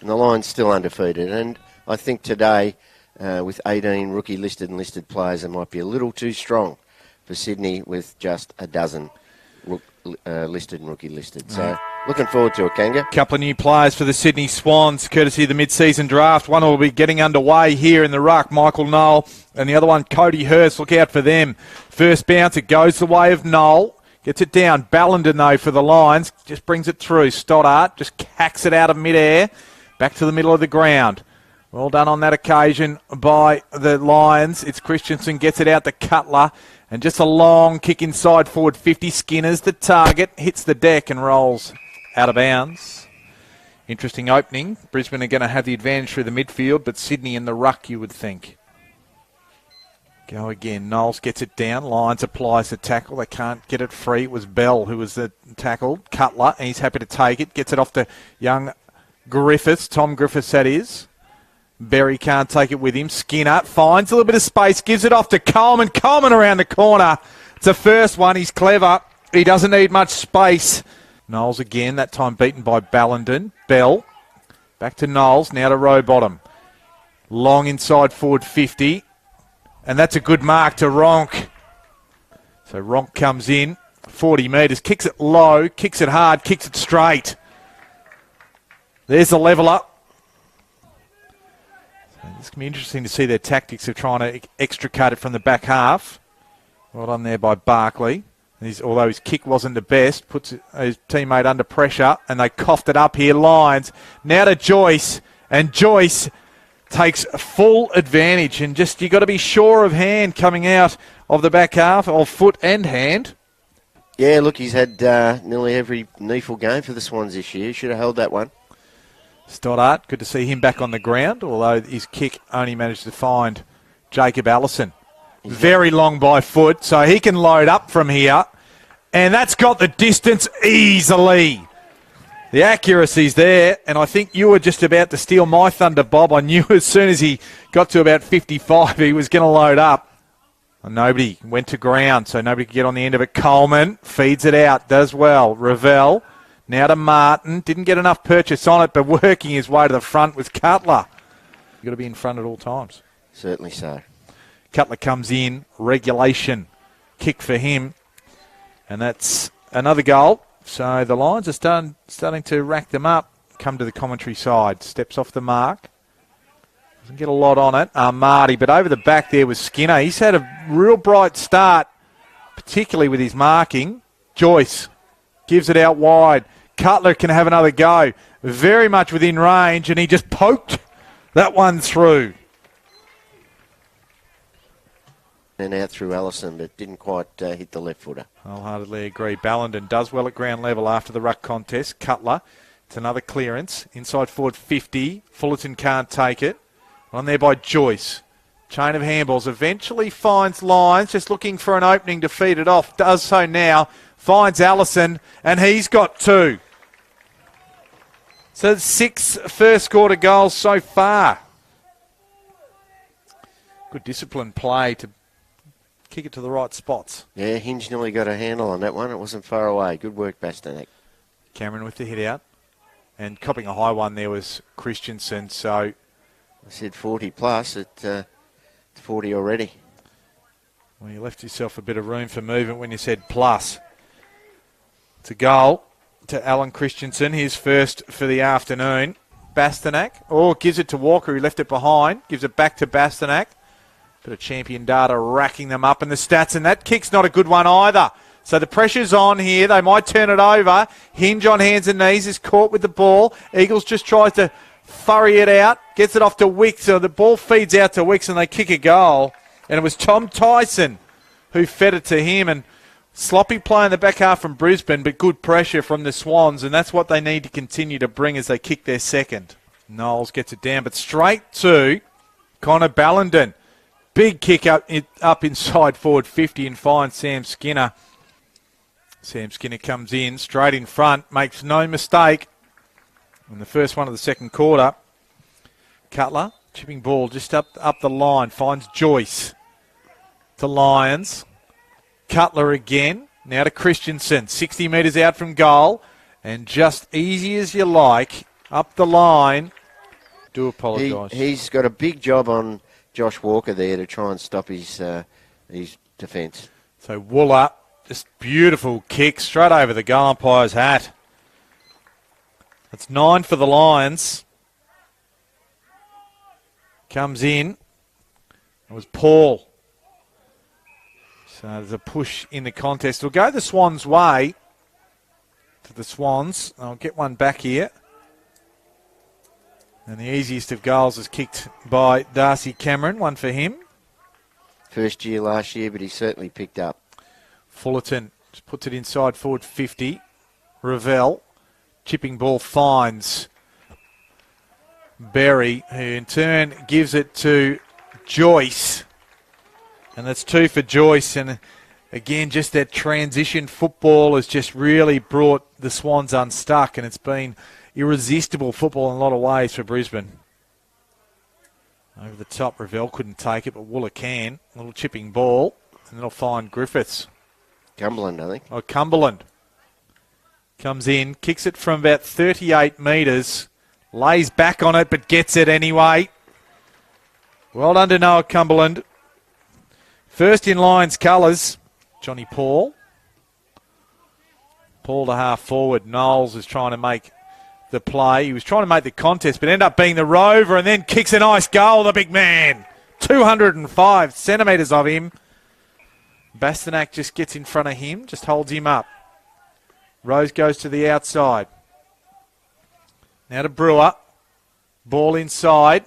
And the Lions still undefeated. And I think today, with 18 rookie listed and listed players, it might be a little too strong for Sydney with just a dozen listed and rookie listed. So looking forward to it, Kanga. Couple of new players for the Sydney Swans, courtesy of the mid-season draft. One will be getting underway here in the ruck, Michael Knoll, and the other one, Cody Hurst. Look out for them. First bounce, it goes the way of Knoll. Gets it down. Ballenden, though, for the Lions. Just brings it through. Stoddart just hacks it out of midair. Back to the middle of the ground. Well done on that occasion by the Lions. It's Christensen, gets it out to Cutler. And just a long kick inside forward 50. Skinner's the target. Hits the deck and rolls out of bounds. Interesting opening. Brisbane are going to have the advantage through the midfield, but Sydney in the ruck, you would think. Go again. Knowles gets it down. Lions applies the tackle. They can't get it free. It was Bell who was the tackle. Cutler, and he's happy to take it. Gets it off to young Griffiths. Tom Griffiths, that is. Berry can't take it with him. Skinner finds a little bit of space. Gives it off to Coleman. Coleman around the corner. It's the first one. He's clever. He doesn't need much space. Knowles again, that time beaten by Ballenden. Bell. Back to Knowles. Now to Rowbottom. Long inside forward 50. And that's a good mark to Ronk. So Ronk comes in. 40 metres. Kicks it low. Kicks it hard. Kicks it straight. There's the leveller. So this can be interesting to see their tactics of trying to extricate it from the back half. Well done there by Barkley. Although his kick wasn't the best, puts his teammate under pressure, and they coughed it up here. Lions. Now to Joyce. And Joyce takes full advantage, and just you got to be sure of hand coming out of the back half, of foot and hand. Yeah, look, he's had nearly every needful game for the Swans this year. Should have held that one. Stoddart, good to see him back on the ground, although his kick only managed to find Jacob Allison. Very long by foot, so he can load up from here, and that's got the distance easily. The accuracy's there, and I think you were just about to steal my thunder, Bob. I knew as soon as he got to about 55, he was going to load up. And nobody went to ground, so nobody could get on the end of it. Coleman feeds it out, does well. Ravel, now to Martin. Didn't get enough purchase on it, but working his way to the front with Cutler. You've got to be in front at all times. Certainly so. Cutler comes in, regulation. Kick for him, and that's another goal. So the Lions are starting to rack them up. Come to the commentary side. Steps off the mark. Doesn't get a lot on it. Marty, but over the back there was Skinner. He's had a real bright start, particularly with his marking. Joyce gives it out wide. Cutler can have another go. Very much within range, and he just poked that one through. And out through Allison, but didn't quite hit the left footer. I'll wholeheartedly agree. Ballenden does well at ground level after the ruck contest. Cutler, it's another clearance. Inside forward 50. Fullerton can't take it. On there by Joyce. Chain of handballs. Eventually finds Lyons, just looking for an opening to feed it off. Does so now. Finds Allison, and he's got two. So 6 first quarter goals so far. Good disciplined play to kick it to the right spots. Yeah, Hinge nearly got a handle on that one. It wasn't far away. Good work, Bastanek. Cameron with the hit out. And copping a high one there was Christensen. So I said 40 plus. It's 40 already. Well, you left yourself a bit of room for movement when you said plus. It's a goal to Alan Christensen, his first for the afternoon. Bastanek, gives it to Walker, who left it behind. Gives it back to Bastanek. Bit of champion data racking them up in the stats, and that kick's not a good one either. So the pressure's on here. They might turn it over. Hinge on hands and knees is caught with the ball. Eagles just tries to furry it out. Gets it off to Wicks. So the ball feeds out to Wicks and they kick a goal. And it was Tom Tyson who fed it to him. And sloppy play in the back half from Brisbane, but good pressure from the Swans. And that's what they need to continue to bring as they kick their second. Knowles gets it down, but straight to Connor Ballenden. Big kick up inside forward 50 and finds Sam Skinner. Sam Skinner comes in straight in front, makes no mistake. In the first one of the second quarter, Cutler, chipping ball just up the line, finds Joyce to Lyons. Cutler again, now to Christensen, 60 metres out from goal, and just easy as you like, up the line, Do apologise. He's got a big job on Josh Walker there to try and stop his defence. So Wooler, just beautiful kick straight over the goal umpire's hat. That's 9 for the Lions. Comes in. It was Paul. So there's a push in the contest. We'll go the Swans' way. To the Swans. I'll get one back here. And the easiest of goals is kicked by Darcy Cameron. One for him. First year last year, but he certainly picked up. Fullerton just puts it inside forward 50. Ravel. Chipping ball finds Berry, who in turn gives it to Joyce. And that's 2 for Joyce. And again, just that transition football has just really brought the Swans unstuck. And it's been irresistible football in a lot of ways for Brisbane. Over the top, Ravel couldn't take it, but Wooler can. A little chipping ball. And it'll find Griffiths. Cumberland, I think. Oh, Cumberland. Comes in, kicks it from about 38 metres. Lays back on it, but gets it anyway. Well done to Noah Cumberland. First in Lions colours, Johnny Paul. Paul to half forward. Knowles is trying to make the play. He was trying to make the contest, but ended up being the rover and then kicks a nice goal, the big man. 205 centimetres of him. Bastanak just gets in front of him, just holds him up. Rose goes to the outside. Now to Brewer. Ball inside.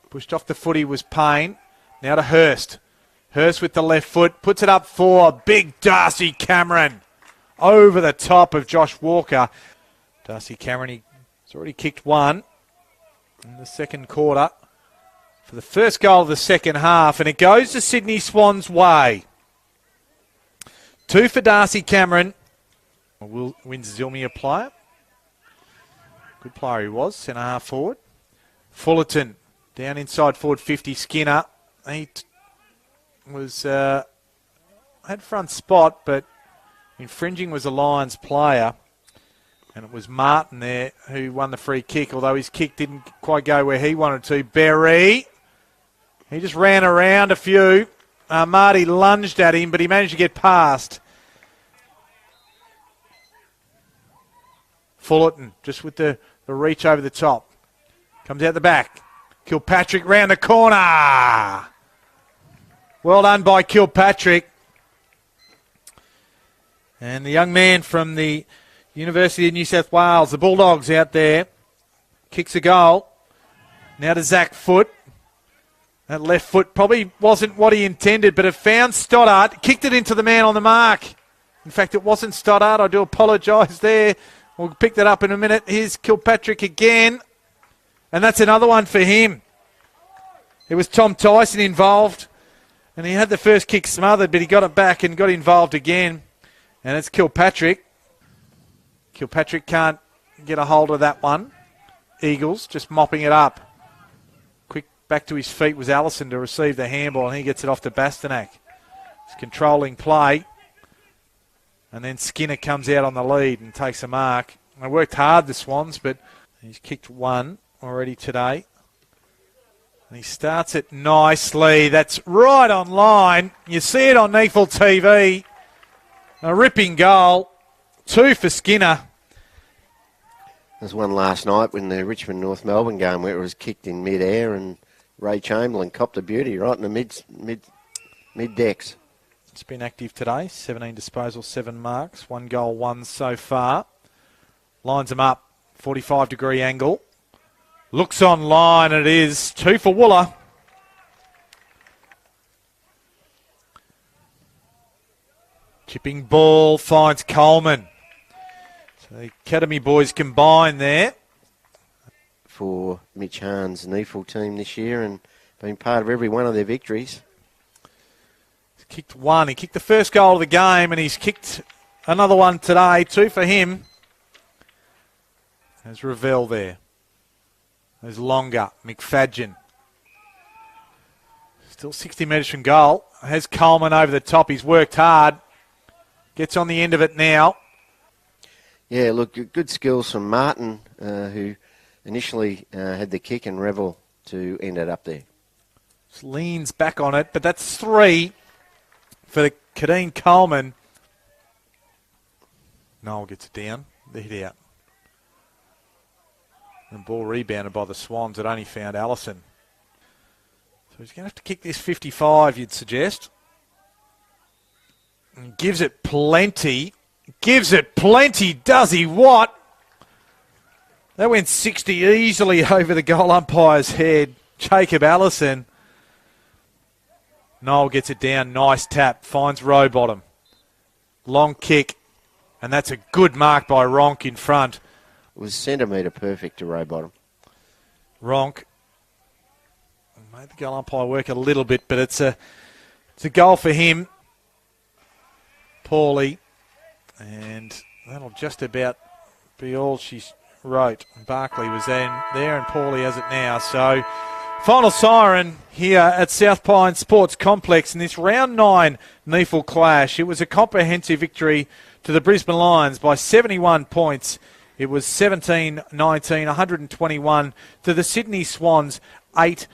Pushed off the footy was Payne. Now to Hurst. Hurst with the left foot. Puts it up for big Darcy Cameron. Over the top of Josh Walker. Darcy Cameron, he's already kicked one in the second quarter for the first goal of the second half. And it goes to Sydney Swans' way. 2 for Darcy Cameron. Wins Zilmi a player. Good player he was, centre-half forward. Fullerton, down inside forward 50, Skinner. He was had front spot, but infringing was a Lions player. And it was Martin there who won the free kick, although his kick didn't quite go where he wanted to. Berry, he just ran around a few. Marty lunged at him, but he managed to get past. Fullerton, just with the reach over the top. Comes out the back. Kilpatrick round the corner. Well done by Kilpatrick. And the young man from the University of New South Wales, the Bulldogs out there, kicks a goal. Now to Zach Foote. That left foot probably wasn't what he intended, but it found Stoddart, kicked it into the man on the mark. In fact, it wasn't Stoddart. I do apologise there. We'll pick that up in a minute. Here's Kilpatrick again. And that's another one for him. It was Tom Tyson involved. And he had the first kick smothered, but he got it back and got involved again. And it's Kilpatrick. Kilpatrick can't get a hold of that one. Eagles just mopping it up. Quick back to his feet was Allison to receive the handball, and he gets it off to Bastanak. It's controlling play. And then Skinner comes out on the lead and takes a mark. They worked hard, the Swans, but he's kicked one already today. And he starts it nicely. That's right on line. You see it on Neefle TV. A ripping goal. 2 for Skinner. There's one last night when the Richmond North Melbourne game where it was kicked in mid-air and Ray Chamberlain copped a beauty right in the mid-decks. It's been active today. 17 disposals, 7 marks. 1 goal, 1 so far. Lines them up. 45-degree angle. Looks on line. It is 2 for Wooler. Chipping ball finds Coleman. So the Academy boys combine there. For Mitch Hahn's Neefle team this year and been part of every one of their victories. He's kicked one. He kicked the first goal of the game and he's kicked another one today. 2 for him. There's Ravel there. There's Longer. McFadgen. Still 60 metres from goal. Has Coleman over the top. He's worked hard. Gets on the end of it now. Yeah, look, good skills from Martin, who initially had the kick and Revel to end it up there. Just leans back on it, but that's 3 for the Kadeen Coleman. Noel gets it down, the hit out. And ball rebounded by the Swans that only found Allison. So he's going to have to kick this 55, you'd suggest. And gives it plenty. Gives it plenty, does he? What? That went 60 easily over the goal umpire's head. Jacob Allison. Noel gets it down. Nice tap. Finds row bottom. Long kick. And that's a good mark by Ronk in front. It was centimetre perfect to row bottom. Ronk made the goal umpire work a little bit, but it's a goal for him. Paulie. And that'll just about be all she wrote. Barkley was there, and Paulie has it now. So, final siren here at South Pine Sports Complex in this round 9 NEAFL clash. It was a comprehensive victory to the Brisbane Lions by 71 points. It was 17-19, 121 to the Sydney Swans, 8-50.